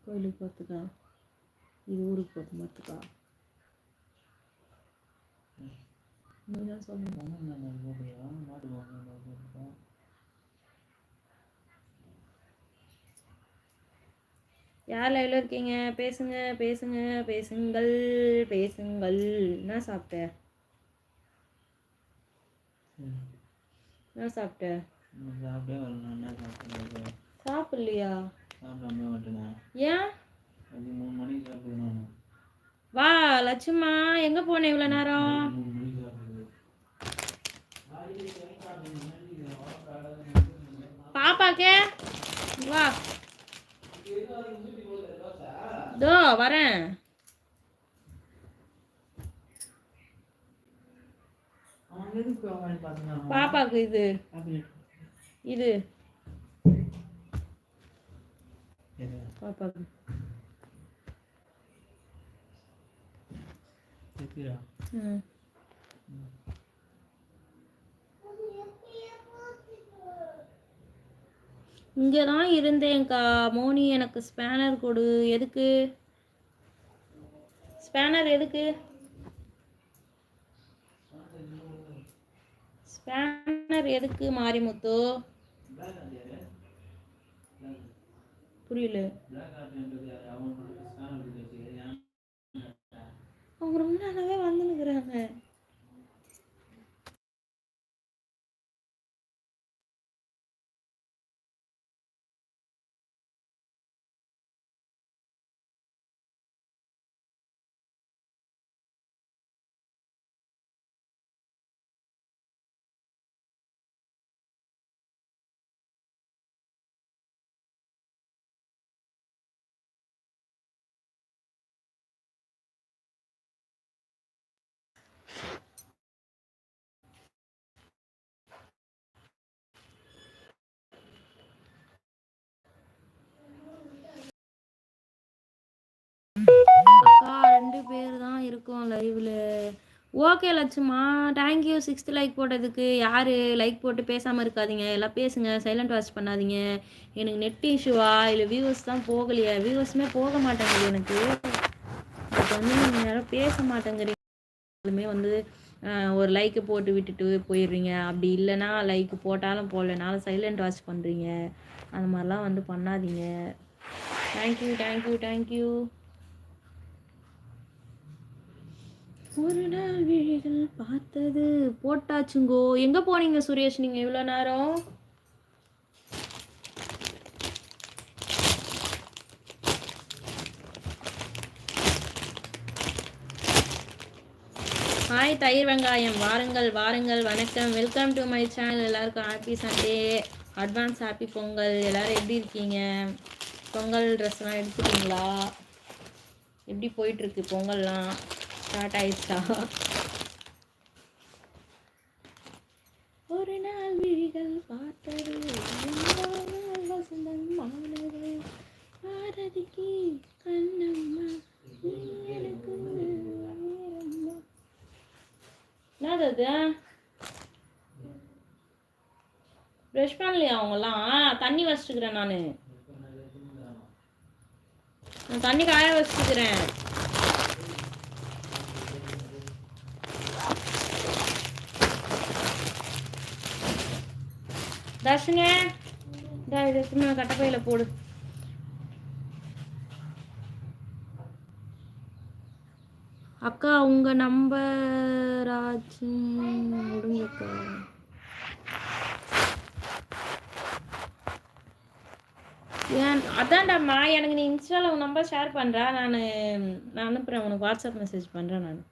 கோயிலுக்கு போகிறதுக்கா? இது ஊருக்கு போகிறது பார்த்துக்கா? நீ தான் சொல்லணும். யார் லைவ்ல இருக்கீங்க? பேசுங்க பேசுங்க பேசுங்கள் பேசுங்கள். என்ன சாப்பிட்ட? என்ன சாப்பிட்ட? சாப்பிடலையா? ஏன்? வா லட்சுமா, எங்க போன இவ்வளோ நேரம்? பாப்பாக்கே வா. தோ வரேன். பாப்பாக்கு இது இது பாப்பாக்கு இங்கே தான் இருந்தேன்க்கா. மோனி எனக்கு ஸ்பேனர் கொடு. எதுக்கு ஸ்பேனர்? எதுக்கு ஸ்பேனர்? எதுக்கு மாரிமுத்து? புரியல. அவங்க ரொம்ப நாளாவே வந்துனுக்குறாங்க. அக்கா 2 பேர் தான் இருக்கோம் லைவ்ல. ஓகே லட்சுமா, தேங்க்யூ 6th லைக் போட்டதுக்கு. யார் லைக் போட்டு பேசாமல் இருக்காதீங்க, எல்லாம் பேசுங்க, சைலண்ட் வாட்ச் பண்ணாதீங்க. எனக்கு நெட் இஷ்யூவா இல்லை வியூவர்ஸ் தான் போகலையா? வியூவர்ஸுமே போக மாட்டேங்குது எனக்கு. பட் வந்து நீங்கள் யாரும் பேச மாட்டேங்கிறீங்களுமே. வந்து ஒரு லைக்கு போட்டு விட்டுட்டு போயிடுறீங்க. அப்படி இல்லைன்னா லைக் போட்டாலும் போடலனாலும் சைலண்ட் வாட்ச் பண்ணுறீங்க. அந்த மாதிரிலாம் வந்து பண்ணாதீங்க. Thank you thank you thank you. ஒரு நாள் விழிகள் பார்த்தது போட்டாச்சுங்கோ. எங்க போனீங்க சுரேஷ் நீங்க இவ்வளோ நேரம்? ஹாய் தயிர் வெங்காயம், வாருங்கள் வாருங்கள், வணக்கம், வெல்கம் டு மை சேனல். எல்லாருக்கும் happy Sunday, advance happy Pongal. எல்லாரும் எப்படி இருக்கீங்க? பொங்கல் ட்ரெஸ்லாம் எடுத்துட்டீங்களா? எப்படி போயிட்டுருக்கு பொங்கல்லாம்? ஸ்டார்ட் ஆயிடுச்சா? ஒரு நாள் விழிகள் பார்த்தது வசந்தம் மாணவர்கள் பாரதிக்கு கண்ணம்மா எனக்கு என்னது ப்ரஷ் பண்ணலையா? அவங்கெல்லாம் தண்ணி வச்சுக்கிறேன். நான் தண்ணி காய வச்சுக்கிறேன். தர்ஷனே இதை சும்மா கட்டப்பையில் போடு. அக்கா உங்க நம்பர் ஆச்சு முடிங்கக்கா. ஏன் அதான்டாம்மா, எனக்கு நீ இன்ஸ்டாவில் உன் நம்பர் ஷேர் பண்ணுறா. நான் அனுப்புகிறேன் உனக்கு, வாட்ஸ்அப் மெசேஜ் பண்ணுறேன் நான்.